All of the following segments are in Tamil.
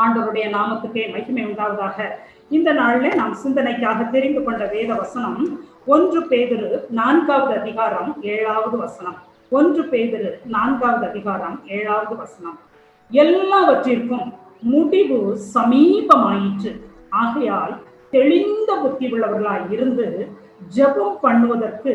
ஆண்டவருடைய நாமத்துக்கே மகிமை உண்டாவதாக. இந்த நாளில் நாம் சிந்தனைக்காக தெரிந்து கொண்ட வேத வசனம் 1 பேதுரு 4வது அதிகாரம் 7வது வசனம். 1 பேதுரு 4வது அதிகாரம் 7வது வசனம். எல்லாவற்றிற்கும் முடிவு சமீபமாயிற்று, ஆகையால் தெளிந்த புத்தி உள்ளவர்களாய் இருந்து ஜெபம் பண்ணுவதற்கு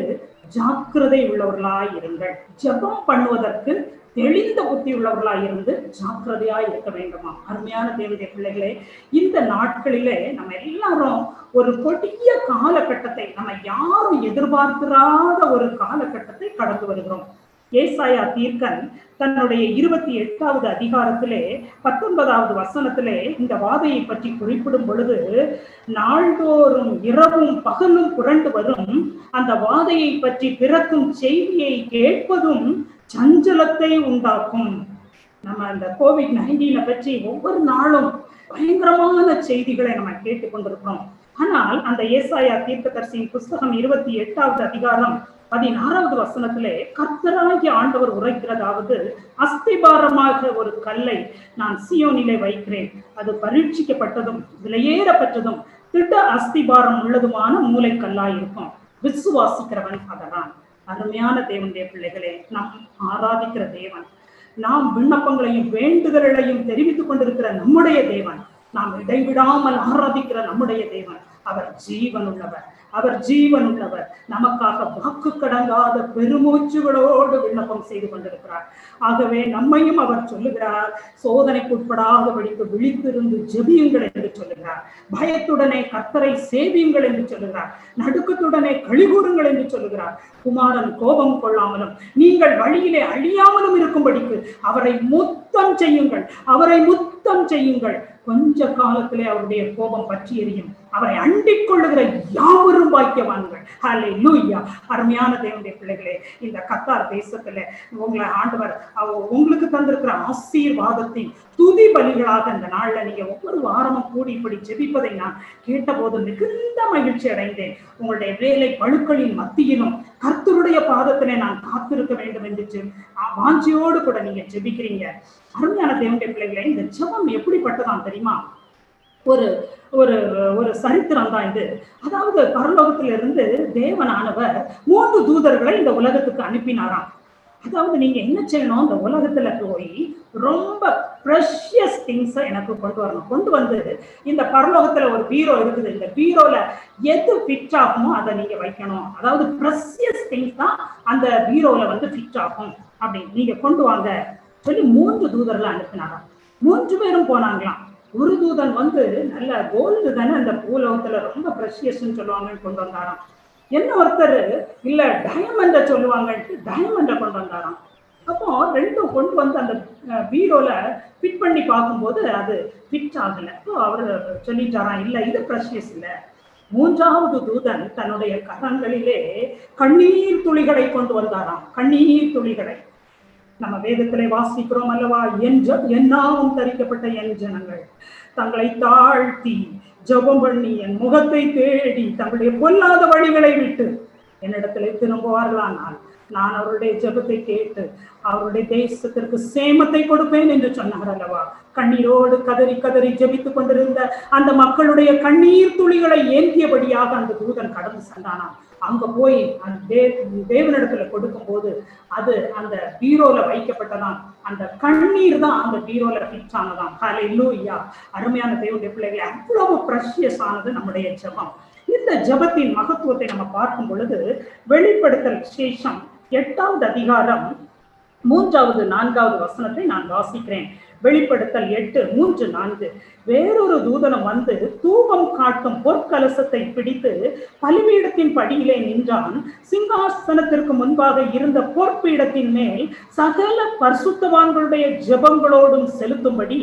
ஜாக்கிரதை உள்ளவர்களாய் இருங்கள். ஜெபம் பண்ணுவதற்கு தெளிந்த புத்தி உள்ளவர்களாய் இருந்து ஜாக்கிரதையாய் இருக்க வேண்டுமா? அருமையான தேவனுடைய பிள்ளைகளே, இந்த நாட்களிலே நம்ம எல்லாரும் ஒரு கொடிய காலகட்டத்தை, நம்ம யாரும் எதிர்பார்க்கிறாத ஒரு காலகட்டத்தை கடந்து வருகிறோம். ஏசாயா தீர்க்கன் தன்னுடைய 28வது அதிகாரத்திலே 19வது வசனத்திலே இந்த வாதையை பற்றி குறிப்பிடும் பொழுது, நாள்தோறும் இரவும் பகலும் புரண்டு வரும் அந்த வாதையை பற்றி பிறக்கும் செய்தியை கேட்பதும் சஞ்சலத்தை உண்டாக்கும். நம்ம அந்த COVID-19 பற்றி ஒவ்வொரு நாளும் பயங்கரமான செய்திகளை நம்ம கேட்டுக்கொண்டிருக்கிறோம். ஆனால் அந்த ஏசாயா தீர்க்கதரிசியின் புஸ்தகம் 28வது அதிகாரம் 16வது வசனத்திலே கர்த்தராகிய ஆண்டவர் உரைக்கிறதாவது, அஸ்திபாரமாக ஒரு கல்லை நான் சீயோனிலே வைக்கிறேன், அது பரீட்சிக்கப்பட்டதும் விலையேறப்பட்டதும் திட்ட அஸ்திபாரம் உள்ளதுமான மூளைக்கல்லாய் இருக்கும், விசுவாசிக்கிறவன் அதனால். அருமையான தேவனுடைய பிள்ளைகளே, நாம் ஆராதிக்கிற தேவன், நாம் விண்ணப்பங்களையும் வேண்டுதல்களையும் தெரிவித்துக் கொண்டிருக்கிற நம்முடைய தேவன், நாம் இடைவிடாமல் ஆராதிக்கிற நம்முடைய தேவன், அவர் ஜீவன் உள்ளவர், அவர் ஜீவன் உள்ளவர். நமக்காக வாக்கு கடங்காத பெருமூச்சுகளோடு விண்ணப்பம் செய்து கொண்டிருக்கிறார். ஆகவே நம்மையும் அவர் சொல்லுகிறார், சோதனைக்கு உட்படாதபடிக்கு விழித்திருந்து ஜெபியுங்கள் என்று சொல்லுகிறார். பயத்துடனே கர்த்தரை சேவியுங்கள் என்று சொல்லுகிறார். நடுக்கத்துடனே கழிகூறுங்கள் என்று சொல்லுகிறார். குமாரன் கோபம் கொள்ளாமலும் நீங்கள் வழியிலே அழியாமலும் இருக்கும்படிக்கு அவரை முத்தம் செய்யுங்கள், அவரை முத்தம் செய்யுங்கள். கொஞ்ச காலத்திலே அவருடைய கோபம் பற்றி எரியும். அவரை அண்டிக் கொள்ளுகிற யாவரும் பாக்கியவான்கள். ஹல்லேலூயா. அருமையான தேவனுடைய பிள்ளைகளே, இந்த கத்தார் தேசத்துல உங்களை ஆண்டவர் உங்களுக்கு தந்திருக்கிற ஆசீர்வாதத்தின் துதி பலிகளாக இந்த நாள்ல நீங்க ஒவ்வொரு வாரமும் கூடி இப்படி ஜெபிப்பதை நான் கேட்டபோது மிகுந்த மகிழ்ச்சி அடைந்தேன். உங்களுடைய வேலை பழுக்களின் மத்தியிலும் கர்த்தருடைய பாதத்திலே நான் காத்திருக்க வேண்டும் என்று வாஞ்சியோடு கூட நீங்க ஜெபிக்கிறீங்க. அருமையான தேவனுடைய பிள்ளைகளே, இந்த ஜெபம் எப்படிப்பட்டதான் தெரியுமா? ஒரு ஒரு ஒரு சரித்திரம் தான் இது. அதாவது பரலோகத்திலிருந்து தேவனானவர் 3 தூதர்களை இந்த உலகத்துக்கு அனுப்பினாராம். அதாவது நீங்க என்ன செய்யணும், இந்த உலகத்துல போய் ரொம்ப ப்ரெஷியஸ் திங்ஸை எனக்கு கொண்டு வரணும். கொண்டு வந்து இந்த பரலோகத்துல ஒரு பீரோ இருக்குது, இந்த பீரோல எது ஃபிட் ஆகுமோ அதை நீங்க வைக்கணும். அதாவது ப்ரெஷியஸ் திங்ஸ் தான் அந்த பீரோல வந்து ஃபிட் ஆகும். அப்படி நீங்க கொண்டு வாங்க சொல்லி 3 தூதர்களை அனுப்பினாராம். 3 பேரும் போனாங்களாம். ஒரு தூதன் வந்து நல்ல கோல்டு தானே அந்த பூலோகத்துல ரொம்ப ப்ரெஷியஸ்ன்னு சொல்லுவாங்கன்னு கொண்டு வந்தாராம். என்ன ஒருத்தர் இல்ல டைமண்ட சொல்லுவாங்கன்ட்டு டைமண்ட கொண்டு வந்தாராம். அப்போ 2 கொண்டு வந்து அந்த பீரோல ஃபிட் பண்ணி பார்க்கும்போது அது ஃபிட் ஆகல. அப்போ அவரு சொல்லிட்டாராம், இல்ல இது ப்ரெஷியஸ் இல்ல. 3வது தூதன் தன்னுடைய கரங்களிலே கண்ணீர் துளிகளை கொண்டு வந்தாராம். கண்ணீர் துளிகளை நம்ம வேதத்திலே வாசிக்கிறோம் அல்லவா? என்னாவும் தரிக்கப்பட்ட என் ஜனங்கள் தங்களை தாழ்த்தி ஜெபம் பண்ணி என் முகத்தை தேடி தங்களுடைய பொல்லாத வழிகளை விட்டு என்னிடத்திலே திரும்புவார்களானால் நான் அவருடைய ஜெபத்தை கேட்டு அவருடைய தேசத்திற்கு சேமத்தை கொடுப்பேன் என்று சொன்னார் அல்லவா? கண்ணீரோடு கதறி கதறி ஜெபித்துக் கொண்டிருந்த அந்த மக்களுடைய கண்ணீர் துளிகளை ஏந்தியபடியாக அந்த தூதன் கடந்து சென்றானாம். அங்க போய் அந்த தேவனிடத்துல கொடுக்கும் போது அது அந்த பீரோல வைக்கப்பட்டதாம். அந்த கண்ணீர் தான் அந்த பீரோல ஃபிட் ஆனதாம். ஹல்லேலூயா. அருமையான தேவனுடைய பிள்ளைகளை, அவ்வளவு ப்ரெஷியஸ் ஆனது நம்முடைய ஜெபம். இந்த ஜெபத்தின் மகத்துவத்தை நம்ம பார்க்கும் பொழுது வெளிப்படுத்தல் விசேஷம் 8வது அதிகாரம் 3வது 4வது வசனத்தை நான் வாசிக்கிறேன். வெளிப்படுத்தல் 8:3-4. வேறொரு தூதனம் வந்து தூபம் காட்டும் பொற்கலசத்தை பிடித்து பலிபீடத்தின் படியிலே நின்றான். சிங்காசனத்திற்கு முன்பாக இருந்த பொற்பீடத்தின் மேல் சகல பரிசுத்தவான்களுடைய ஜெபங்களோடும் செலுத்தும்படி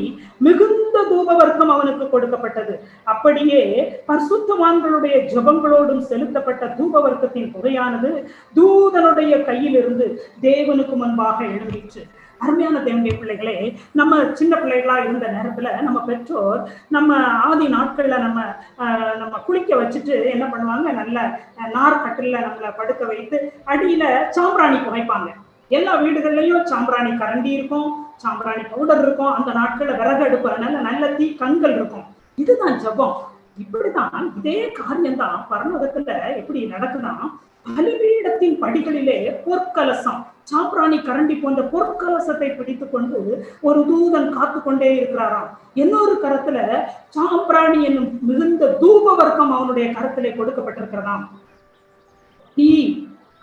மிகுந்த தூபவர்க்கம் அவனுக்கு கொடுக்கப்பட்டது. அப்படியே பரிசுத்தவான்களுடைய ஜெபங்களோடும் செலுத்தப்பட்ட தூபவர்க்கத்தின் புகையானது தூதனுடைய கையிலிருந்து தேவனுக்கு முன்பாக எழும்பிற்று. அருமையான தேவனுடைய பிள்ளைகளே, நம்ம சின்ன பிள்ளைகளா இருந்த நேரத்துல நம்ம பெற்றோர் நம்ம ஆதி நாட்கள்ல நம்ம குளிக்க வச்சுட்டு என்ன பண்ணுவாங்க, நல்ல நார்கட்டில நம்மளை படுக்க வைத்து அடியில சாம்பிராணி புகைப்பாங்க. எல்லா வீடுகள்லயும் சாம்பிராணி கரண்டி இருக்கும், சாம்பிராணி பவுடர் இருக்கும். அந்த நாட்கள்ல விறகு அடுப்பு, அதனால நல்ல தீ கண்கள் இருக்கும். இதுதான் ஜபம். இப்படிதான் இதே காரியம்தான் பரலோகத்துல எப்படி நடக்குதுன்னா, பலிபீடத்தின் படிகளிலே பொற்கலசம், சாம்பிராணி கரண்டி போன்ற பொற்கலசத்தை பிடித்துக் கொண்டு ஒரு தூதன் காத்து கொண்டே இருக்கிறாராம். இன்னொரு கரத்துல சாம்பிராணி என்னும் மிகுந்த தூப வர்க்கம் அவனுடைய கரத்திலே கொடுக்கப்பட்டிருக்கிறதாம். தீ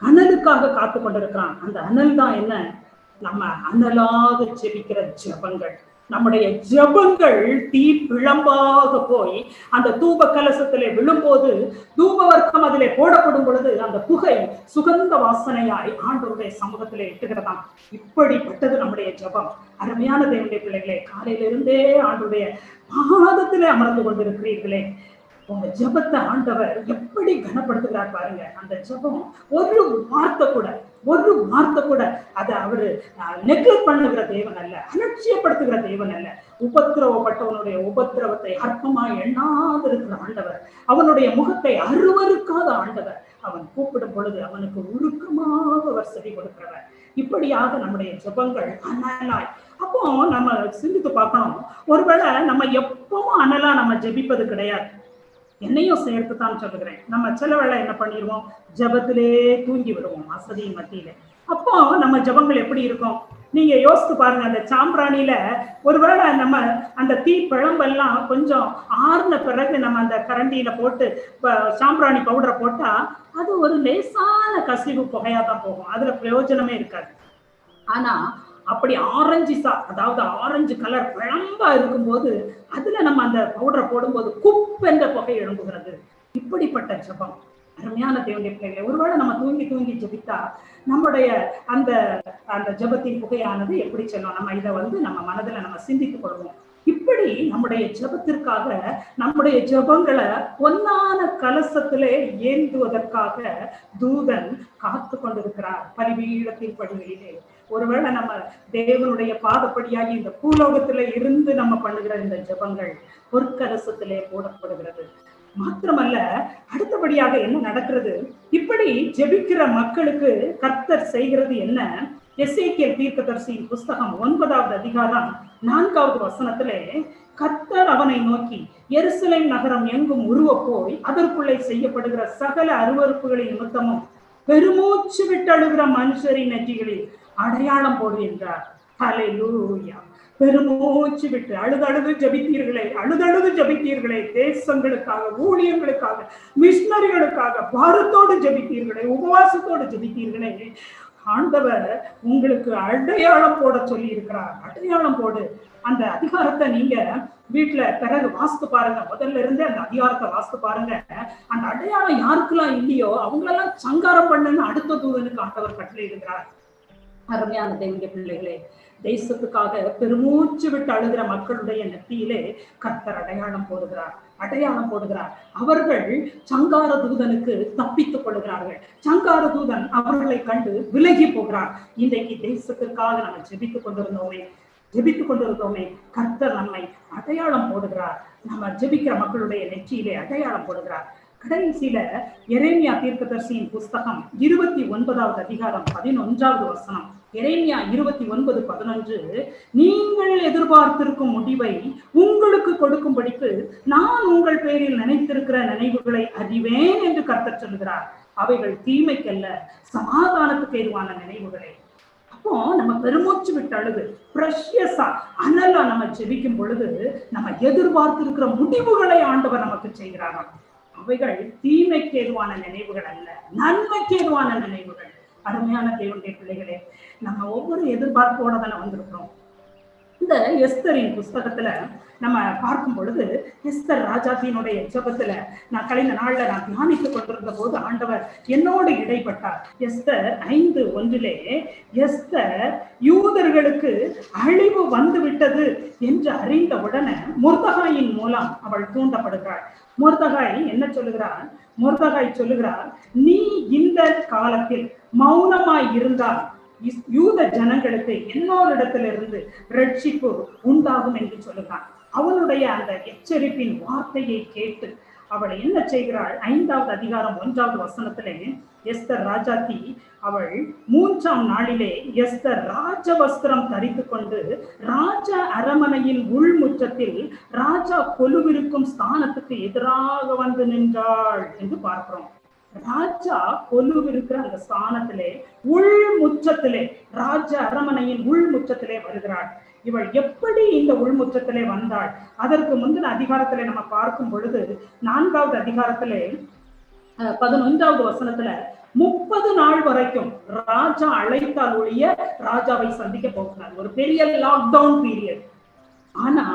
அனலுக்காக காத்து கொண்டிருக்கிறான். அந்த அனல் தான் என்ன? நம்ம அனலாக ஜெபிக்கிற ஜபங்கள். நம்முடைய ஜபங்கள் தீ பிழம்பாக போய் அந்த தூப கலசத்திலே விழும்போது, தூப வர்க்கம் அதிலே போடப்படும் பொழுது அந்த புகை சுகந்த வாசனையாய் ஆண்டவருடைய சமூகத்திலே எட்டுகிறதாம். இப்படிப்பட்டது நம்முடைய ஜபம். அருமையான தேவனுடைய பிள்ளைகளே, காலையிலிருந்தே ஆண்டவருடைய பாதத்திலே அமர்ந்து கொண்டிருக்கிறீர்களே, உங்க ஜபத்தை ஆண்டவர் எப்படி கனப்படுத்துகிறார் பாருங்க. அந்த ஜபம் ஒரு வார்த்தை கூட அதை அவரு நெக்லெக்ட் பண்ணுகிற தேவன் அல்ல, அலட்சியப்படுத்துகிற தேவன் அல்ல. உபத்திரவப்பட்டவனுடைய உபத்திரவத்தை அற்பமா எண்ணாது இருக்கிற ஆண்டவர், அவனுடைய முகத்தை அருவருக்காத ஆண்டவர். அவன் கூப்பிடும் பொழுது அவனுக்கு உருக்கமாக அவர் செவி கொடுக்கிறவர். இப்படியாக நம்முடைய ஜபங்கள் அனலாய். அப்போ நம்ம சிந்தித்து பார்க்கணும், ஒருவேளை நம்ம எப்பவும் அனலா நம்ம ஜபிப்பது கிடையாது. என்னையும் சேர்த்துதான் சொல்லுகிறேன். நம்ம சில வேளை என்ன பண்ணிடுவோம், ஜபத்திலே தூங்கி விடுவோம் அசதியின் மத்தியில. அப்போ நம்ம ஜபங்கள் எப்படி இருக்கும் நீங்க யோசித்து பாருங்க. அந்த சாம்பிராணியில ஒருவேளை நம்ம அந்த தீ பிழம்பெல்லாம் கொஞ்சம் ஆறுன பிறகு நம்ம அந்த கரண்டியில போட்டு சாம்பிராணி பவுடரை போட்டா அது ஒரு லேசான கசிவு புகையா தான் போகும், அதுல பிரயோஜனமே இருக்காது. ஆனா அப்படி அதாவது ஆரஞ்சு கலர் பிழம்பா இருக்கும்போது அதுல நம்ம அந்த பவுடரை போடும்போது குப்பென்ற புகை எழும்புகிறது. இப்படிப்பட்ட ஜபம். அருமையான தேவனுடைய பிள்ளைகளை, ஒருவேளை நம்ம தூங்கி ஜபித்தா நம்முடைய அந்த அந்த ஜபத்தின் புகையானது எப்படி செல்லும்? நம்ம இதை நம்ம மனதுல நம்ம சிந்தித்துக் கொள்வோம். இப்படி நம்முடைய ஜபத்திற்காக நம்முடைய ஜபங்களை பொன்னான கலசத்திலே ஏந்துவதற்காக தூதன் காத்து கொண்டிருக்கிறார் பலிபீடத்தின் படிகளிலே. ஒருவேளை நம்ம தேவனுடைய பாதப்படியாகி இந்த பூலோகத்தில இருந்து நம்ம பண்ணுகிற இந்த ஜபங்கள் பொற்கலசத்திலே போடப்படுகிறது. மாத்திரமல்ல, அடுத்தபடியாக என்ன நடக்கிறது? இப்படி ஜெபிக்கிற மக்களுக்கு கர்த்தர் செய்கிறது என்ன? எசேக்கியேல் தீர்க்கதரிசியின் புஸ்தகம் 9வது அதிகாரம் 4வது வசனத்திலே, கர்த்தர் அவனை நோக்கி, எருசலேம் நகரம் எங்கும் உருவ போய் அதற்குள்ளே செய்யப்படுகிற சகல அருவருப்புகளின் நிமித்தமும் பெருமூச்சு விட்டு அழுகிற மனுஷரின் நெற்றிகளில் அடையாளம் போடு என்றார். ஹல்லேலூயா. பெருமூச்சு விட்டு அழுதழுது ஜபித்தீர்களே, தேசங்களுக்காக, ஊழியர்களுக்காக, மிஷனரிகளுக்காக பாரத்தோடு ஜபித்தீர்களே, உபவாசத்தோடு ஜபித்தீர்களே. ஆண்டவர் உங்களுக்கு அடையாளம் போட சொல்லி இருக்கிறார். அடையாளம் போடு. அந்த அதிகாரத்தை நீங்க வீட்டுல பிறகு வாசித்து பாருங்க. முதல்ல இருந்து அந்த அதிகாரத்தை வாசித்து பாருங்க. அந்த அடையாளம் யாருக்கெல்லாம் இல்லையோ அவங்களெல்லாம் சங்காரம் பண்ணுன்னு அடுத்த தூதனுக்கு ஆண்டவர் கட்டளை இருக்கிறார். அருமையான தேவனுடைய பிள்ளைகளே, தேசத்துக்காக பெருமூச்சு விட்டு அழுகிற மக்களுடைய நெத்தியிலே கர்த்தர் அடையாளம் போடுகிறார். அவர்கள் சங்கார தூதனுக்கு தப்பித்துக் கொள்கிறார்கள். சங்கார தூதன் அவர்களை கண்டு விலகி போகிறார். இன்றைக்கு தேசத்திற்காக நம்ம ஜெபித்துக் கொண்டிருந்தோமே, கர்த்தர் நம்மை அடையாளம் போடுகிறார். நம்ம ஜெபிக்கிற மக்களுடைய நெற்றியிலே அடையாளம் போடுகிறார். கடைசியில எரேமியா தீர்க்கதரிசியின் புஸ்தகம் 29வது அதிகாரம் 11வது வசனம். எரேமியா 29:11, நீங்கள் எதிர்பார்த்திருக்கும் முடிவை உங்களுக்கு கொடுக்கும்படிக்கு நான் உங்கள் பேரில் நினைத்திருக்கிற நினைவுகளை அறிவேன் என்று கர்த்தர் சொல்கிறார். அவைகள் தீமைக்கல்ல, சமாதானத்துக்கு ஏதுவான நினைவுகளே. அப்போ நம்ம பெருமூச்சு விட்டு அழுது பிரஷியஸா அனலா நம்ம ஜெபிக்கும் பொழுது நம்ம எதிர்பார்த்திருக்கிற முடிவுகளை ஆண்டவர் நமக்கு செய்கிறாராம். அவைகள் தீமைக்கு ஏதுவான நினைவுகள் அல்ல, நன்மைக்கு ஏதுவான நினைவுகள். அருமையான தேவனுடைய பிள்ளைகளே, நம்ம ஒவ்வொரு எதிர்பார்ப்போட தானே வந்திருக்கிறோம். இந்த எஸ்தரின் புஸ்தகத்துல நம்ம பார்க்கும் பொழுது, எஸ்தர் ராஜாத்தினுடைய ஜெபத்துல நான் கழிந்த நாள்ல நான் தியானித்துக் கொண்டிருந்த போது ஆண்டவர் என்னோடு இடைப்பட்டார். எஸ்தர் 5:1, எஸ்தர் யூதர்களுக்கு அழிவு வந்து விட்டது என்று அறிந்த உடனே மொர்தெகாயின் மூலம் அவள் தூண்டப்படுகிறாள். மொர்தெகாய் என்ன சொல்லுகிறார்? மொர்தெகாய் சொல்லுகிறார், நீ இந்த காலத்தில் மௌனமாய் இருந்தால் யூத ஜனங்களுக்கு என்னோரிடத்திலிருந்து ரட்சிப்பு உண்டாகும் என்று சொல்லுகிறான். அவனுடைய அந்த எச்சரிப்பின் வார்த்தையை கேட்டு அவள் என்ன செய்கிறாள்? 5வது அதிகாரம் 1வது வசனத்திலே எஸ்தர் ராஜாத்தி அவள் 3ஆம் நாளிலே எஸ்தர் ராஜவஸ்திரம் தரித்து கொண்டு ராஜ அரமனையின் உள்முற்றத்தில் ராஜா கொலுவிருக்கும் ஸ்தானத்துக்கு எதிராக வந்து நின்றாள் என்று பார்க்கிறோம். ராஜா கொலுவிருக்கிற அந்த ஸ்தானத்திலே உள்முற்றத்திலே, ராஜ அரமனையின் உள்முற்றத்திலே வருகிறாள். இவள் எப்படி இந்த உள்முற்றத்திலே வந்தாள்? அதற்கு முந்தின அதிகாரத்திலே நம்ம பார்க்கும் பொழுது 4வது அதிகாரத்திலே 11வது வசனத்துல 30 நாள் வரைக்கும் ராஜா அழைத்தால் ஒழிய ராஜாவை சந்திக்க போகிறார். ஒரு பெரிய லாக்டவுன் பீரியட். ஆனா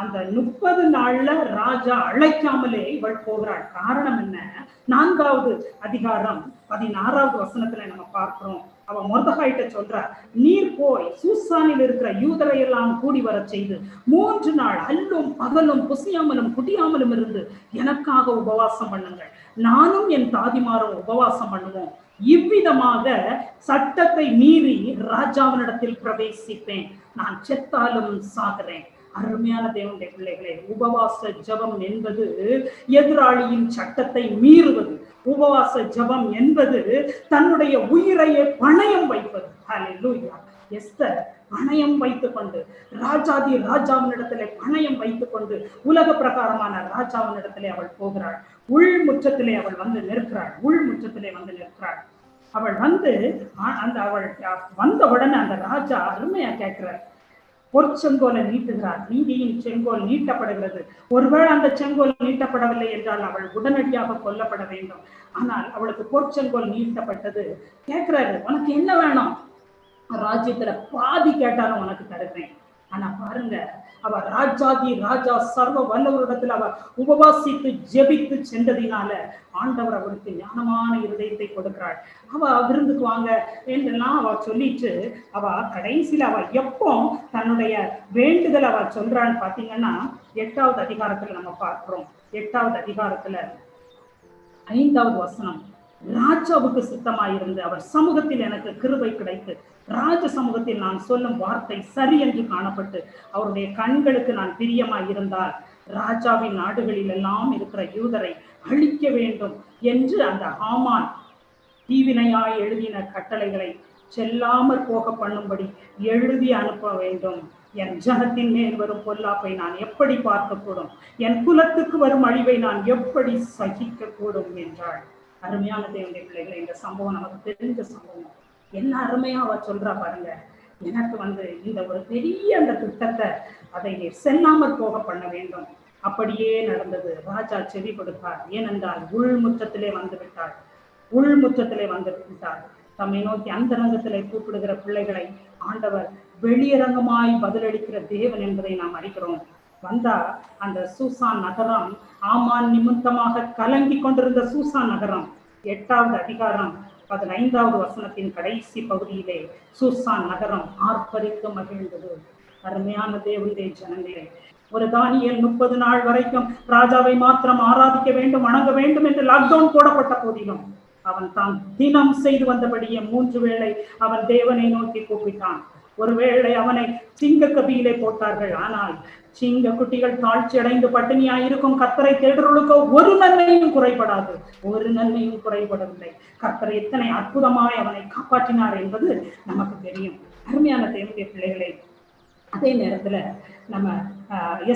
அந்த 30 நாள்ல ராஜா அழைக்காமலே இவள் போகிறாள். காரணம் என்ன? 4வது அதிகாரம் 16வது வசனத்துல நம்ம பார்க்கிறோம். அவ மொர்தெகாய்ட்ட சொல்றார், நீர் போய் சூசானில் இருக்கிற யூதரை எல்லாம் கூடி வர செய்து 3 நாள் அல்லும் பகலும் புசியாமலும் குடியாமலும் இருந்து எனக்காக உபவாசம் பண்ணுங்கள், நானும் என் தாதிமாரும் உபவாசம் பண்ணுவோம். இவ்விதமாக சட்டத்தை மீறி ராஜாவினிடத்தில் பிரவேசிப்பேன், நான் செத்தாலும் சாகிறேன். அருமையான தேவனுடைய பிள்ளைகளே, உபவாச ஜபம் என்பது எதிராளியின் சட்டத்தை மீறுவது. உபவாச ஜபம் என்பது தன்னுடைய உயிரையே பணயம் வைப்பது. ஹல்லேலூயா. எஸ்தர் பணயம் வைத்துக் கொண்டு ராஜாதி ராஜாவினிடத்திலே பணயம் வைத்துக் கொண்டு உலக பிரகாரமான ராஜாவினிடத்திலே அவள் போகிறாள். உள்முற்றத்திலே அவள் வந்து நிற்கிறாள். உள்முற்றத்திலே வந்து நிற்கிறாள். அவள் வந்து அவள் வந்த உடனே அந்த ராஜா அருமையா கேட்கிறார். பொற்செங்கோலை நீட்டுகிறார். நீதியின் செங்கோல் நீட்டப்படுகிறது. ஒருவேளை அந்த செங்கோல் நீட்டப்படவில்லை என்றால் அவள் உடனடியாக கொல்லப்பட வேண்டும். ஆனால் அவளுக்கு பொற்செங்கோல் நீட்டப்பட்டது. கேட்கிறாரு, உனக்கு என்ன வேணும்? ராஜ்யத்துல பாதி கேட்டாலும் உனக்கு தருகிறேன். ஆனா பாருங்க, அவ ராஜாதி ராஜா சர்வ வல்லவரிடத்துல அவ உபவாசித்து ஜெபித்து சென்றதினால ஆண்டவர் அவளுக்கு ஞானமான இருதயத்தை கொடுக்கிறாள். அவ விருந்துக்கு வாங்க என்றெல்லாம் அவ சொல்லிட்டு அவ கடைசியில அவ எப்போ தன்னுடைய வேண்டுதல் அவ சொல்றான்னு பாத்தீங்கன்னா 8வது அதிகாரத்துல நம்ம பார்க்கிறோம். 8வது அதிகாரத்துல 5வது வசனம், ராஜாவுக்கு சித்தமாயிருந்து அவர் சமூகத்தில் எனக்கு கிருபை கிடைத்து ராஜ சமூகத்தில் நான் சொல்லும் வார்த்தை சரி என்று காணப்பட்டு அவருடைய கண்களுக்கு நான் பிரியமாய் இருந்தால் ராஜாவின் நாடுகளில் எல்லாம் இருக்கிற யூதரை அழிக்க வேண்டும் என்று அந்த ஆமான் தீவினையாய் எழுதின கட்டளைகளை செல்லாமல் போக பண்ணும்படி எழுதி அனுப்ப வேண்டும். என் ஜனத்தின் மேல் வரும் பொல்லாப்பை நான் எப்படி பார்க்கக்கூடும்? என் குலத்துக்கு வரும் அழிவை நான் எப்படி சகிக்க கூடும் என்றாள். அருமையான தேவனுடைய பிள்ளைகளை, இந்த சம்பவம் நமக்கு தெரிஞ்ச சம்பவம். என்ன அருமையா அவ சொல்றா பாருங்க. எனக்கு இந்த ஒரு பெரிய அந்த திட்டத்தை அதை செல்லாமல் போக பண்ண வேண்டும். அப்படியே நடந்தது. ராஜா செவி கொடுத்தார். ஏனென்றால் உள்முற்றத்திலே வந்து விட்டாள். உள்முற்றத்திலே வந்து விட்டாள். தம்மை நோக்கி அந்தரங்கத்திலே கூப்பிடுகிற பிள்ளைகளை ஆண்டவர் வெளியரங்கமாய் பதிலளிக்கிற தேவன் என்பதை நாம் அறிகிறோம். வந்தா அந்த சூசான் நகரம், ஆமான் நிமித்தமாக கலங்கி கொண்டிருந்த சூசான் நகரம், 8வது அதிகாரம் 15வது வசனத்தின் கடைசி பகுதியிலே சூசான் நகரம் ஆர்ப்பரித்து மகிழ்ந்தது. அருமையான தேவனுடைய ஜனங்களே, ஒரு தானியேல் 30 நாள் வரைக்கும் ராஜாவை மாத்திரம் ஆராதிக்க வேண்டும், வணங்க வேண்டும் என்று லாக்டவுன் போடப்பட்ட போதிலும் அவன் தான் தினம் செய்து வந்தபடியே 3 வேளை அவன் தேவனை நோக்கி கூப்பிட்டான். ஒருவேளை அவனை சிங்க கபியிலே போட்டார்கள். ஆனால் சிங்க குட்டிகள் தாழ்ச்சி அடைந்து பட்டினியாய் இருக்கும் கர்த்தரை தேடுறவர்களுக்கோ ஒரு நன்மையும் குறைபடாது. ஒரு நன்மையும் குறைபடவில்லை. கர்த்தர் எத்தனை அற்புதமாய் அவனை காப்பாற்றினார் என்பது நமக்கு தெரியும். அருமையான தேவனுடைய பிள்ளைகளை, அதே நேரத்துல நம்ம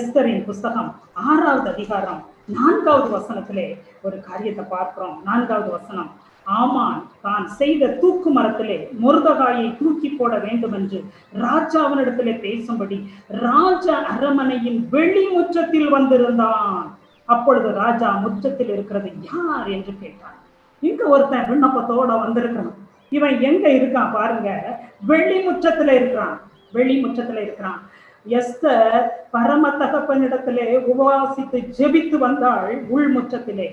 எஸ்தரின் புஸ்தகம் 6வது அதிகாரம் 4வது வசனத்திலே ஒரு காரியத்தை பார்க்கிறோம். 4வது வசனம், ஆமான் தான் செய்த தூக்கு மரத்திலே மொர்தெகாயை தூக்கி போட வேண்டும் என்று ராஜாவினிடத்திலே பேசும்படி ராஜ அரமனையின் வெளிமுற்றத்தில் வந்திருந்தான். அப்பொழுது ராஜா முற்றத்தில் இருக்கிறது யார் என்று கேட்டான். இங்க ஒருத்தன் விண்ணப்பத்தோட வந்திருக்கிறான். இவன் எங்க இருக்கான் பாருங்க, வெளிமுற்றத்துல இருக்கிறான். வெளிமுற்றத்துல இருக்கிறான். எஸ்தர் பரம தகப்பனிடத்திலே உபவாசித்து ஜெபித்து வந்தாள் உள்முற்றத்திலே.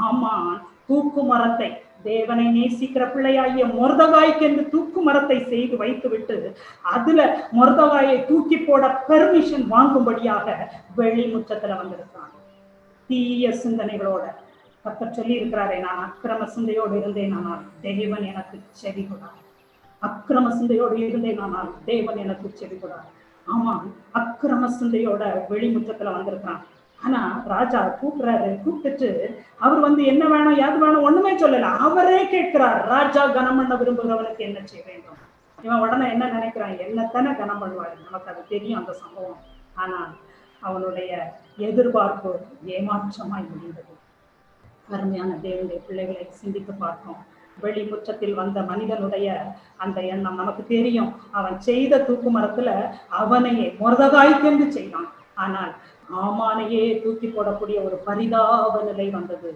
ஆமான் தூக்கு மரத்தை, தேவனை நேசிக்கிற பிள்ளையாகிய மொர்தெகாய்க்கு என்று தூக்கு மரத்தை செய்து வைத்து விட்டு அதுல மொர்தெகாயை தூக்கி போட பெர்மிஷன் வாங்கும்படியாக வெளிமுற்றத்துல வந்திருக்கான். தீய சிந்தனைகளோட கர்த்தர் சொல்லி இருக்கிறாரே, நான் அக்கிரம சிந்தையோடு இருந்தேன், ஆனால் தேவன் எனக்கு செவி கொடார். அக்கிரம சிந்தையோடு இருந்தேன், ஆனால் தேவன் எனக்கு செவி கொடார். ஆமா, அக்கிரம சிந்தையோட வெளிமுற்றத்துல வந்திருக்கான். ஆனா ராஜா கூப்பிடுறாரு, கூப்பிட்டுட்டு அவர் என்ன வேணும் யாது வேணும் ஒண்ணுமே சொல்லல, அவரே கேட்கிறார், ராஜா கனம் பண்ண விரும்புகிறவனுக்கு என்ன செய்ய வேண்டும். இவன் உடனே என்ன நினைக்கிறான், என்னத்தானே கனம் பண்ணுவாரு, நமக்கு அது தெரியும் அந்த சம்பவம். ஆனால் அவனுடைய எதிர்பார்ப்பு ஏமாற்றமாய் முடிந்தது. அருமையான தேவனுடைய பிள்ளைகளை சிந்தித்து பார்ப்போம். வெளிமுற்றத்தில் வந்த மனிதனுடைய அந்த எண்ணம் நமக்கு தெரியும். அவன் செய்த தூக்கு மரத்துல அவனையே மொர்தெகாய்க்கென்று செய்தான். ஆனால் ஆமானையே தூக்கி போடக்கூடிய ஒரு பரிதாப நிலை வந்தது.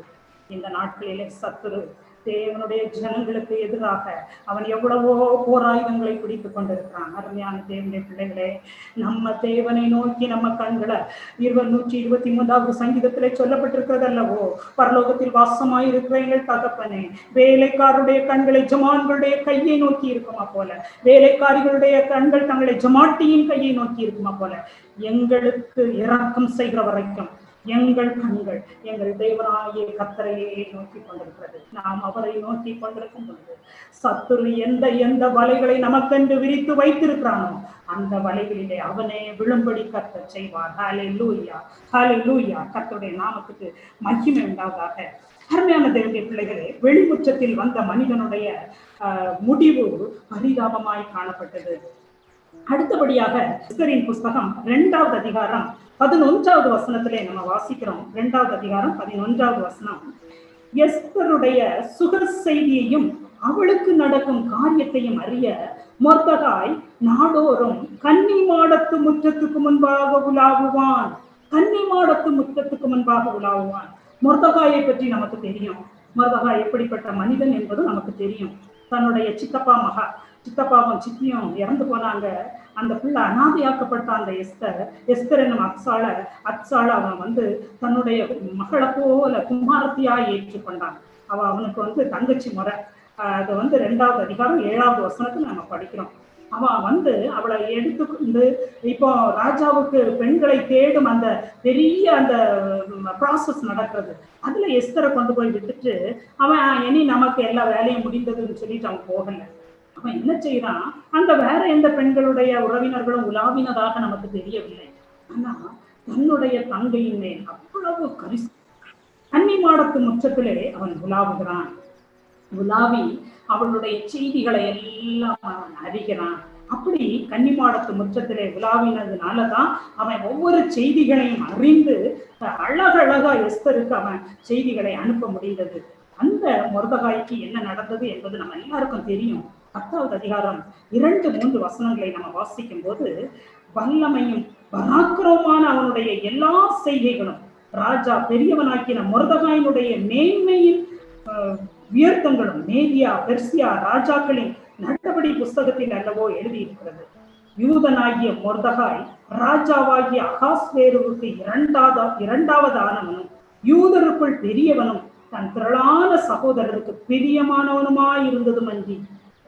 இந்த நாட்களிலே சத்துரு தேவனுடைய ஜனங்களுக்கு எதிராக அவன் எவ்வளவோ போராயுதங்களை பிடித்துக் கொண்டிருக்கிறான். அருமையான தேவனுடைய பிள்ளைகளே, நம்ம தேவனை நோக்கி நம்ம கண்களை 123வது சங்கீதத்திலே சொல்லப்பட்டிருக்கிறது அல்லவோ, பரலோகத்தில் வாசமாயிருக்கிற எங்கள் தகப்பனே, வேலைக்காரருடைய கண்களை ஜமான்களுடைய கையை நோக்கி இருக்குமா போல, வேலைக்காரிகளுடைய கண்கள் தங்களை ஜமாட்டியின் கையை நோக்கி இருக்குமா போல, எங்களுக்கு இரக்கம் செய்கிற வரைக்கும் எங்கள் கண்கள் எங்கள் தேவனாகிய கர்த்தரையே நோக்கி கொண்டிருக்கிறது. நாம் அவரை நோக்கி கொண்டிருக்கும் பொழுது சத்துரு எந்த எந்த வலைகளை நமக்கென்று விரித்து வைத்திருக்கிறானோ அந்த வலைகளிலே அவனே விழும்படி கர்த்தர் செய்வார். ஹல்லேலூயா, ஹல்லேலூயா. கர்த்தருடைய நாமத்துக்கு மகிமை உண்டாவதாக. அருமையான தேவனுடைய பிள்ளைகளே, வெளிமுற்றத்தில் வந்த மனிதனுடைய முடிவு பரிதாபமாய் காணப்பட்டது. அடுத்தபடியாக எஸ்தரின் புஸ்தகம் 2வது அதிகாரம் 11வது வசனத்திலே நம்ம வாசிக்கிறோம். 2வது அதிகாரம் 11வது வசனம். எஸ்தருடைய சுக செய்தியையும் அவளுக்கு நடக்கும் காரியத்தையும் அறிய மொர்தெகாய் நாடோறும் கன்னி மாடத்து முற்றத்துக்கு முன்பாக உலாவுவான். கன்னி மாடத்து முற்றத்துக்கு முன்பாக உலாவுவான். மொர்தெகாயை பற்றி நமக்கு தெரியும். மொர்தெகாய் எப்படிப்பட்ட மனிதன் என்பது நமக்கு தெரியும். தன்னுடைய சித்தப்பாவும் சித்தியும் இறந்து போனாங்க. அந்த பிள்ளை அனாதையாக்கப்பட்ட அந்த எஸ்தர் என்னும் அக்சால அவன் தன்னுடைய மகளை போல குமாரத்தியா ஏற்றுக்கொண்டான். அவனுக்கு தங்கச்சி முறை. அது 2வது அதிகாரம் 7வது வசனத்துல நம்ம படிக்கிறோம். அவன் அவளை எடுத்துக்கொண்டு இப்போ ராஜாவுக்கு பெண்களை தேடும் அந்த பெரிய அந்த ப்ராசஸ் நடக்கிறது. அதுல எஸ்தரை கொண்டு போய் விட்டுட்டு அவன் இனி நமக்கு எல்லா வேலையும் முடிந்ததுன்னு சொல்லிட்டு அவன் போகல. அவன் என்ன செய்யறான், அந்த வேற எந்த பெண்களுடைய உறவினர்களும் உலாவினதாக நமக்கு தெரியவில்லை. ஆனா தன்னுடைய தங்கையின் மேல் அவ்வளவு கன்னி மாடத்து முற்றத்திலே அவன் உலாவுகிறான். உலாவி அவளுடைய செய்திகளை எல்லாம் அவன் அறிகிறான். அப்படி கன்னிமாடத்து முற்றத்திலே உலாவினதுனாலதான் அவன் ஒவ்வொரு செய்திகளையும் அறிந்து அழகழகா எஸ்தருக்கு அவன் செய்திகளை அனுப்ப முடிந்தது. அந்த மொர்தெகாய்க்கு என்ன நடந்தது என்பது நம்ம எல்லாருக்கும் தெரியும். 10வது அதிகாரம் 2-3 வசனங்களை நம்ம வாசிக்கும் போது, வல்லமையும் பராக்கிரமமான அவனுடைய எல்லா செய்கைகளும் ராஜா பெரியவனாக்கின மொர்தெகாயினுடைய மேன்மையின் வியர்த்தங்களும் மேதியா பெர்சியா ராஜாக்களின் நடபடி புஸ்தகத்தில் அல்லவோ எழுதியிருக்கிறது. யூதனாகிய மொர்தெகாய் ராஜாவாகிய அகாஸ்வேருவுக்கு இரண்டாவது ஆனவனும் யூதருக்குள் பெரியவனும் தன் திரளான சகோதரருக்கு பிரியமானவனுமாயிருந்ததும் அன்றி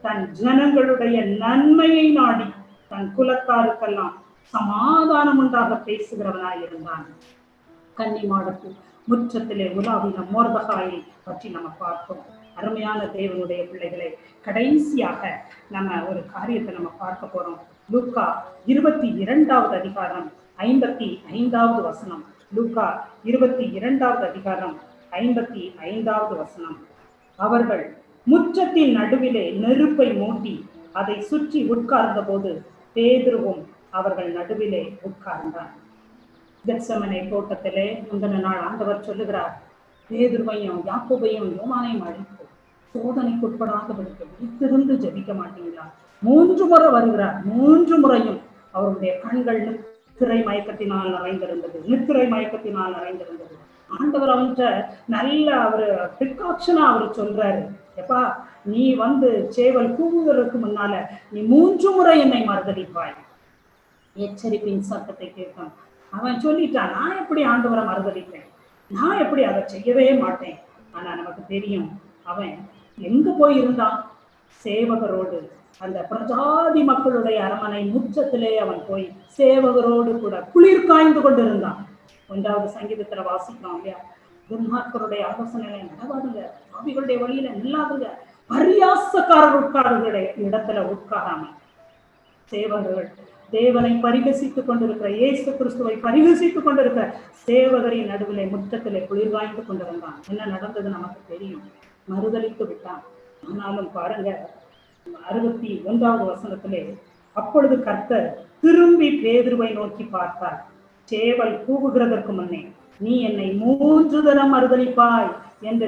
தன் ஜனங்களுடைய நன்மையை நாடி தன் குலத்தாருக்கெல்லாம் சமாதானம் உண்டாக பேசுகிறவனாயிருந்தான். கன்னிமாடத்து முற்றத்திலே உலாவின மொர்தெகாயை பற்றி நம்ம பார்ப்போம். அருமையான தேவனுடைய பிள்ளைகளை, கடைசியாக நம்ம ஒரு காரியத்தை நம்ம பார்க்க போறோம். லூக்கா 22வது அதிகாரம் 55வது வசனம். லூக்கா 22வது அதிகாரம் 55வது வசனம். அவர்கள் முற்றத்தின் நடுவிலே நெருப்பை மூட்டி அதை சுற்றி உட்கார்ந்த போது பேதுருவும் அவர்கள் நடுவிலே உட்கார்ந்தார். கெத்செமனே தோட்டத்திலே முந்தின நாள் ஆண்டவர் சொல்லுகிறார், பேதுருவையும் யாக்கோபையும் யோவானையும் அழைத்து சோதனைக்கு உட்படாதவர்களுக்கு விழித்திருந்து ஜெபிக்க மாட்டீங்களா? 3 முறை வருகிறார். 3 முறையும் அவருடைய கண்கள் நித்திரை மயக்கத்தினால் நிறைந்திருந்தது. ஆண்டவர் அவன்கிட்ட நல்ல அவரு பிரிகாஷனா அவரு சொல்றாரு, எப்பா நீ சேவல் கூவுவதற்கு முன்னால நீ 3 முறை என்னை மறுதளிப்பாய். எச்சரிப்பின் சத்தத்தை கேட்கும். அவன் சொல்லிட்டான், நான் எப்படி ஆண்டவரை மறுதளிப்பேன், நான் எப்படி அதை செய்யவே மாட்டேன். ஆனா நமக்கு தெரியும், அவன் எங்க போய் இருந்தான்? சேவகரோடு, அந்த பிரஜாதி மக்களுடைய அரமனை முற்றத்திலே அவன் போய் சேவகரோடு கூட குளிர் காய்ந்து கொண்டிருந்தான். 1வது சங்கீதத்துல வாசிக்கிறோம் இல்லையா, துன்மார்க்கருடைய ஆலோசனையில நடவாதுங்க, பாவிகளுடைய வழியில நில்லாதுங்க, பரியாசக்காரர் உட்காருடைய இடத்துல உட்காராம சேவகர்கள் தேவனை பரிகசித்துக் கொண்டிருக்கிற, இயேசு கிறிஸ்துவை பரிகசித்துக் கொண்டிருக்கிற சேவகரின் நடுவிலே முற்றத்திலே குளிர் வாய்ந்து கொண்டிருந்தான். என்ன நடந்தது நமக்கு தெரியும். மறுதளித்து விட்டான். ஆனாலும் பாருங்க, 61வது வசனத்திலே, அப்பொழுது கர்த்தர் திரும்பி பேதுருவை நோக்கி பார்த்தார். சேவல் கூவுகிறதற்கு முன்னே நீ என்னை 3 தரம் மறுதளிப்பாய் என்று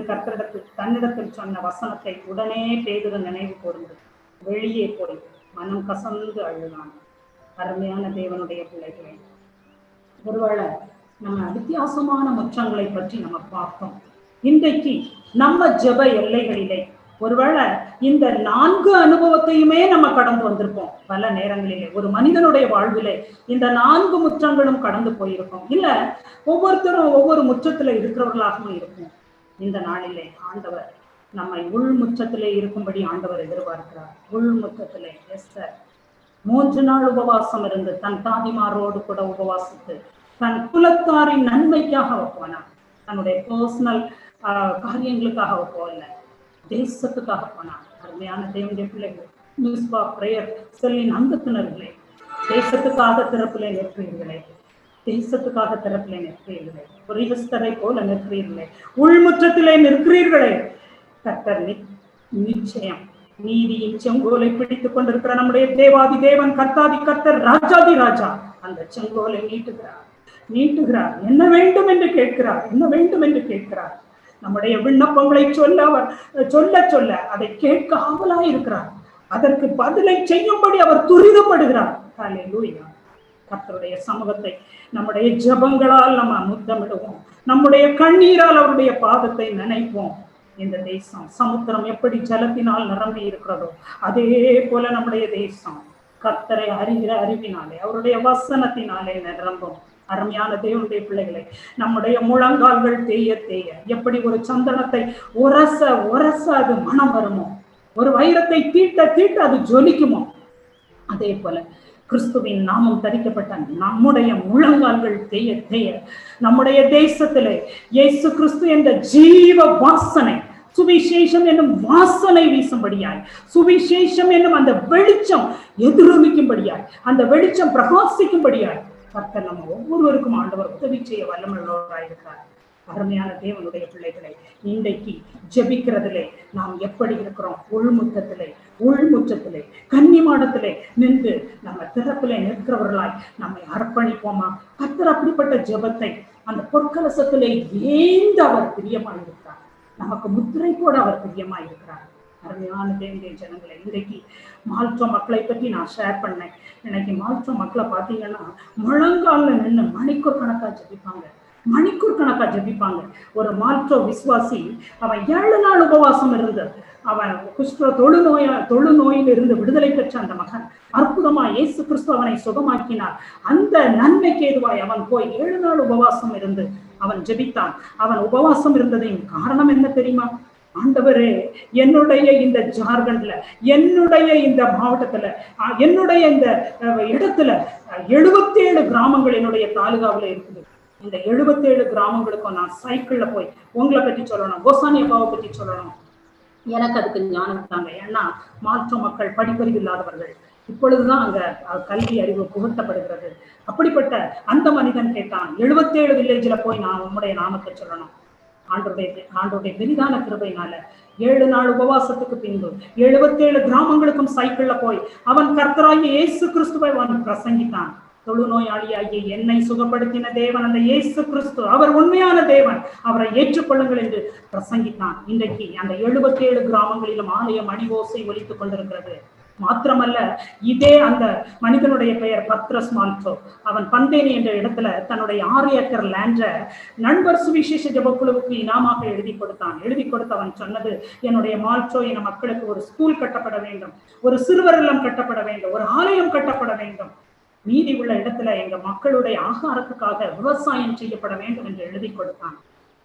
தன்னிடத்தில் சொன்ன வசனத்தை உடனே பேதுரு நினைவு கூர்ந்து வெளியே போய் மனம் கசந்து அழுதான். அருமையான தேவனுடைய பிள்ளைகளே, ஒருவேளை நம்ம வித்தியாசமான முற்றங்களை பற்றி நம்ம பார்த்தோம். இன்றைக்கு நம்ம ஜெப எல்லைகளிலே ஒருவேளை இந்த 4 அனுபவத்தையுமே நம்ம கடந்து வந்திருப்போம். பல நேரங்களிலே ஒரு மனிதனுடைய வாழ்விலே இந்த 4 முற்றங்களும் கடந்து போயிருக்கோம். இல்ல ஒவ்வொருத்தரும் ஒவ்வொரு முற்றத்துல இருக்கிறவர்களாகவும் இருக்கும். இந்த நாளிலே ஆண்டவர் நம்மை உள் முற்றத்திலே இருக்கும்படி ஆண்டவர் எதிர்பார்க்கிறார். உள் முற்றத்திலே எஸ்தர் 3 நாள் உபவாசம் இருந்து தன் தாதிமாரோடு கூட உபவாசித்து தன் குலத்தாரின் நன்மைக்காக போனார். தன்னுடைய பர்சனல் காரியங்களுக்காக போகல, தேசத்துக்காக போனார். அருமையான தேவனுடைய பிள்ளைகள், மிஸ்பா பிரேயர் செல்லின் அங்கத்தினர்களே, தேசத்துக்காக திறப்பிலே நிற்கிறீர்களே, தேசத்துக்காக திறப்பிலே நிற்கிறீர்களே, ஒரு ரிஜிஸ்டரை போல நிற்கிறீர்களே, உள்முற்றத்திலே நிற்கிறீர்களே, கர்த்தர் நிச்சயம் நீதியின் செங்கோலை பிடித்துக் கொண்டிருக்கிற நம்முடைய தேவாதி தேவன், கர்த்தாதி கர்த்தர், ராஜாதி ராஜா அந்த செங்கோலை நீட்டுகிறார். என்ன வேண்டும் என்று கேட்கிறார், என்ன வேண்டும் என்று கேட்கிறார். நம்முடைய விண்ணப்பங்களை சொல்ல அதை கேட்க ஆவலாய் இருக்கிறார். அதற்கு பதிலை செய்யும்படி அவர் துரிதப்படுகிறார். ஹல்லேலூயா. கர்த்தருடைய சமூகத்தை நம்முடைய ஜெபங்களால் நம்ம முத்தமிடுவோம். நம்முடைய கண்ணீரால் அவருடைய பாதத்தை நினைப்போம். இந்த தேசம் சமுத்திரம் எப்படி ஜலத்தினால் நிரம்பி இருக்கிறதோ அதே போல நம்முடைய தேசம் கர்த்தரை அறிகிற அறிவினாலே, அவருடைய வசனத்தினாலே நிரம்பும். அருமையான தேவனுடைய பிள்ளைகளை, நம்முடைய முழங்கால்கள் தேய தேய எப்படி ஒரு சந்தனத்தை உரச அது மனம் வருமோ, ஒரு வைரத்தை தீட்ட அது ஜொலிக்குமோ, அதே போல கிறிஸ்துவின் நாமம் தரிக்கப்பட்ட நம்முடைய முழங்கால்கள் தேய தேய நம்முடைய தேசத்திலே இயேசு கிறிஸ்து என்ற ஜீவ வாசனை, சுவிசேஷம் என்னும் வாசனை வீசும்படியாய், சுவிசேஷம் என்னும் அந்த வெளிச்சம் எதிரொலிக்கும்படியாய், அந்த வெளிச்சம் பிரகாசிக்கும்படியாய் கர்த்தர் நம்ம ஒவ்வொருவருக்கும் ஆண்டவர் உதவி செய்ய வல்லமையுள்ளவராயிருக்கிறார். அருமையான தேவனுடைய பிள்ளைகளை, இன்றைக்கு ஜெபிக்கிறதிலே நாம் எப்படி இருக்கிறோம்? உள்முற்றத்திலே கன்னிமாடத்திலே நின்று நம்ம திறப்பிலே நிற்கிறவர்களாய் நம்மை அர்ப்பணிப்போமா? கர்த்தர் அப்படிப்பட்ட ஜெபத்தை அந்த பொற்கலசத்திலே ஏந்த அவர் பிரியமாயிருக்கிறார். நமக்கு முத்திரை போட அவர் பிரியமாயிருக்கிறார். அருமையான தேவனுடைய ஜனங்களை, இன்றைக்கு மால்டோ மக்களை பற்றி நான் ஷேர் பண்ணேன். இன்னைக்கு மால்டோ மக்களை பார்த்தீங்கன்னா முழங்கால நின்று மணிக்கூர் கணக்கா ஜெபிப்பாங்க. ஒரு மால்டோ விசுவாசி, அவன் 7 நாள் உபவாசம் இருந்து அவன் குஷ்ட தொழுநோயில் இருந்து விடுதலை பெற்ற அந்த மகன் அற்புதமா இயேசு கிறிஸ்து அவனை சுகமாக்கினார். அந்த நன்மைக்கு ஏதுவாய் அவன் போய் 7 நாள் உபவாசம் இருந்து அவன் ஜெபித்தான். அவன் உபவாசம் இருந்ததின் காரணம் என்ன தெரியுமா? ஆண்டவரே, என்னுடைய இந்த ஜார்க்கண்ட்ல, என்னுடைய இந்த மாவட்டத்துல, என்னுடைய இந்த இடத்துல 77 கிராமங்கள் என்னுடைய தாலுகாவில இருக்குது. இந்த 77 கிராமங்களுக்கும் நான் சைக்கிள்ல போய் உங்களை பற்றி சொல்லணும், கோசானி அப்பாவை பற்றி சொல்லணும். எனக்கு அதுக்கு ஞானம் தாங்க. ஏன்னா மாற்று மக்கள் படிப்பறிவு இல்லாதவர்கள். இப்பொழுதுதான் அங்க கல்வி அறிவு புகட்டப்படுகிறது. அப்படிப்பட்ட அந்த மனிதன் கேட்டான், 77 வில்லேஜ்ல போய் நான் உம்முடைய நாமத்தை சொல்லணும். ஆண்டோடைய பெரிதான கிருபையினால 7 நாள் உபவாசத்துக்கு பின்பு 77 கிராமங்களுக்கும் சைக்கிள்ல போய் அவன் கர்த்தராகிய இயேசு கிறிஸ்துவை அவன் பிரசங்கித்தான். தொழுநோயாளியாகிய என்னை சுகப்படுத்தின தேவன் அந்த இயேசு கிறிஸ்து, அவர் உண்மையான தேவன், அவரை ஏற்றுக்கொள்ளுங்கள் என்று பிரசங்கித்தான். இன்றைக்கு அந்த 77 கிராமங்களிலும் ஆலய மணி ஓசை ஒலித்துக் கொண்டிருக்கிறது. மாத்திரமல்ல, இதே அந்த மனிதனுடைய பெயர் பத்ரஸ் மால்டோ. அவன் பந்தேனி என்ற இடத்துல தன்னுடைய 6 ஏக்கர் லேண்ட நண்பர் சுவிசேஷ ஜபக்குழுவுக்கு இனாமாக எழுதி கொடுத்து அவன் சொன்னது, என்னுடைய மால்டோ என மக்களுக்கு ஒரு ஸ்கூல் கட்டப்பட வேண்டும், ஒரு சிறுவர் இல்லம் கட்டப்பட வேண்டும், ஒரு ஆலயம் கட்டப்பட வேண்டும், மீதி உள்ள இடத்துல எங்க மக்களுடைய ஆகாரத்துக்காக விவசாயம் செய்யப்பட வேண்டும் என்று எழுதி கொடுத்தான்.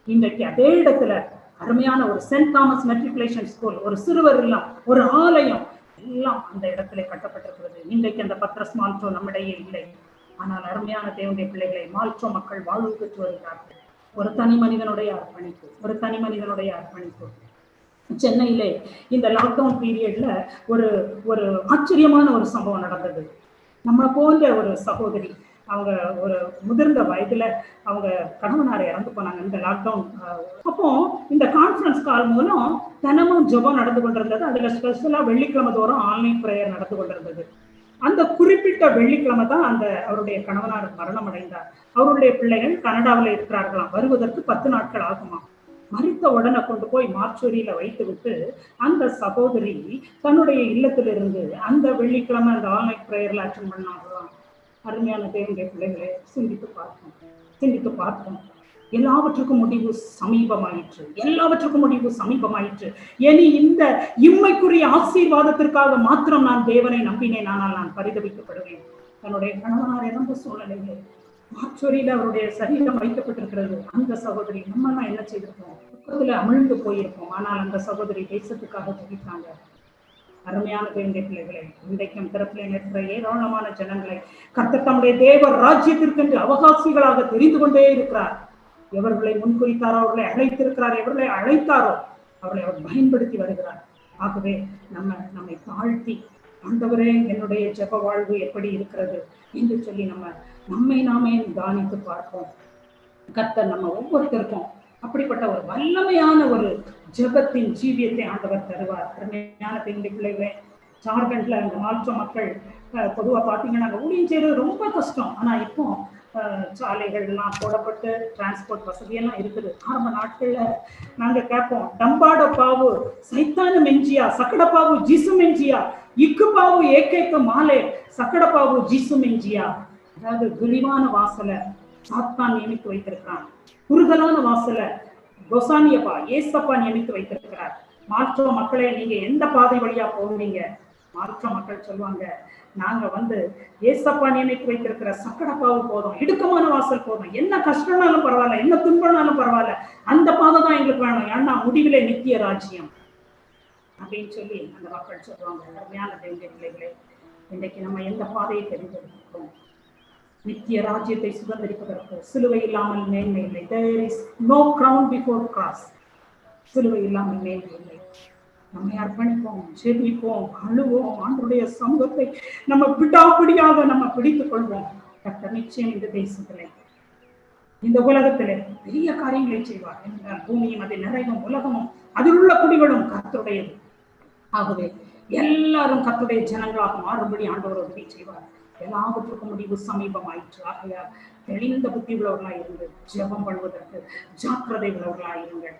இன்றைக்கு அதே இடத்துல அருமையான ஒரு சென்ட் தாமஸ் மெட்ரிகுலேஷன் ஸ்கூல், ஒரு சிறுவர் இல்லம், ஒரு ஆலயம் எல்லாம் அந்த இடத்துல கட்டப்பட்டிருக்கிறது. இன்றைக்கு அந்த பத்ரஸ் மால்டோ நம்மிடையே இல்லை. ஆனால் அருமையான தேவனுடைய பிள்ளைகளை, மால்டோ மக்கள் வாழ்வு பெற்று வருகிறார்கள். ஒரு தனி மனிதனுடைய அர்ப்பணிப்பு. சென்னையிலே இந்த லாக்டவுன் பீரியட்ல ஒரு ஆச்சரியமான ஒரு சம்பவம் நடந்தது. நம்ம போன்ற ஒரு சகோதரி, அவங்க ஒரு முதிர்ந்த வயதுல அவங்க கணவனார் இறந்து போனாங்க இந்த லாக்டவுன். அப்போ இந்த கான்ஃபரன்ஸ் கால் மூலம் தினமும் ஜெபம் நடந்து கொண்டிருந்தது. அதுல ஸ்பெஷலா வெள்ளிக்கிழமை தோறும் ஆன்லைன் பிரேயர் நடந்து கொண்டிருந்தது. அந்த குறிப்பிட்ட வெள்ளிக்கிழமை தான் அந்த அவருடைய கணவனார் மரணம் அடைந்தார். அவருடைய பிள்ளைகள் கனடாவில் இருக்கிறார்களாம். வருவதற்கு 10 நாட்கள் ஆகுமா. மறித்த உடனே கொண்டு போய் மார்ச்சூரியில வைத்து விட்டு அந்த சகோதரி தன்னுடைய இல்லத்திலிருந்து அந்த வெள்ளிக்கிழமை அந்த ஆன்லைன் பிரேயர்ல அட்டென்ட் பண்ணாங்களாம். அருமையான தேவனுடைய பிள்ளைகளை சிந்தித்து பார்த்தோம். எல்லாவற்றுக்கும் முடிவு சமீபமாயிற்று. எல்லாவற்றுக்கும் முடிவு சமீபமாயிற்று. இனி இந்த இம்மைக்குரிய ஆசீர்வாதத்திற்காக மாத்திரம் நான் தேவனை நம்பினேன், ஆனால் நான் பரிதவிக்கப்படுவேன். தன்னுடைய கணவனார் இறந்த சூழ்நிலையிலே மாற்றோரியில் அவருடைய சரீரம் வைக்கப்பட்டிருக்கிறது. அந்த சகோதரி நம்ம தான் என்ன செய்திருக்கோம்? துக்கத்துல அமிழ்ந்து போயிருக்கோம். ஆனால் அந்த சகோதரி தேசத்துக்காக ஜெபித்தாங்க. அருமையான தேவனுடைய பிள்ளைகளை, இன்றைக்கும் திறப்பிலே நிற்கிற ஏராளமான ஜனங்களை கர்த்தர் தம்முடைய தேவ ராஜ்யத்திற்கு அவகாசிகளாக தெரிந்து கொண்டே இருக்கிறார். எவர்களை முன்குறித்தாரோ அவர்களை அழைத்திருக்கிறார், எவர்களை அழைத்தாரோ அவர்களை அவர் பயன்படுத்தி வருகிறார். ஆகவே நம்மை தாழ்த்தி, ஆண்டவரே என்னுடைய ஜெப வாழ்வு எப்படி இருக்கிறது என்று சொல்லி நம்மை நாமே தானித்து பார்ப்போம். கர்த்தர் நம்ம ஒவ்வொருத்தருக்கும் அப்படிப்பட்ட ஒரு வல்லமையான ஒரு ஜெபத்தின் ஜீவியத்தை ஆண்டவர் தருவார். அருமையான பெண் பிள்ளைகளே, ஜார்க்கண்ட்ல அந்த மாற்ற மக்கள் பொதுவா பாத்தீங்கன்னா ஊழியம் செய்யறது ரொம்ப கஷ்டம். ஆனா இப்போ சாலைகள்லாம் போடப்பட்டு டிரான்ஸ்போர்ட் வசதியெல்லாம் இருக்குது. ஆரம்ப நாட்கள்ல நாங்க கேட்போம், டம்பாட பாவு சைத்தான மெஞ்சியா, சக்கட பாவு ஜிசு மெஞ்சியா, இக்கு பாவு ஏக்கைக்கு மாலே, சக்கட பாவு ஜிசு மெஞ்சியா. அதாவது விரிவான வாசலை சாத்தான் நியமித்து வைத்திருக்கிறான், குறுகலான வாசல கோசானியப்பா ஏசப்பா நியமித்து வைத்திருக்கிறார். மாற்ற மக்களே, நீங்க எந்த பாதை வழியா போவீங்க? மாற்ற மக்கள் சொல்லுவாங்க, நாங்க ஏசப்பா நியமித்து வைத்திருக்கிற சக்கடப்பாவு போதும், இடுக்கமான வாசல் போதும், என்ன கஷ்டம்னாலும் பரவாயில்ல, என்ன துன்பம்னாலும் பரவாயில்ல, அந்த பாதை தான் எங்களுக்கு வேணும், ஏன்னா முடிவிலே நித்திய ராஜ்யம் அப்படின்னு சொல்லி அந்த மக்கள் சொல்லுவாங்க. அருமையான தேவனுடைய பிள்ளைகளே, இன்றைக்கு நம்ம எந்த பாதையை தெரிந்திருக்கிறோம்? நித்திய ராஜ்யத்தை சுதந்திரிப்பதற்கு சிலுவை இல்லாமல் மேன்மை இல்லை. There is no crown before cross. சிலுவை இல்லாமல் மேன்மை இல்லை. நம்மை அர்ப்பணிப்போம், ஜெபிப்போம், அழுவோம், ஆண்டவருடைய சமூகத்தை நம்ம விடாப்பிடியாக நம்ம பிடித்துக் கொள்வோம். கர்த்தர் நிச்சயம் இந்த தேசத்திலே, இந்த உலகத்திலே பெரிய காரியங்களை செய்வார். என்றால் பூமியும் அதை நிறைவும் உலகமும் அதில் உள்ள குடிகளும் கர்த்தருடையது. ஆகவே எல்லாரும் கர்த்தருடைய ஜனங்களாக மாறும்படி ஆண்டவர் உதவி செய்வார். எல்லாவற்றுக்கும் முடிவு சமீபமாயிற்று. ஆகையால் தெளிந்த புத்தி உள்ளவர்களாய் இருந்து ஜெபம் பண்ணுவதற்கு ஜாக்கிரதை உள்ளவர்களாய் இருங்கள்.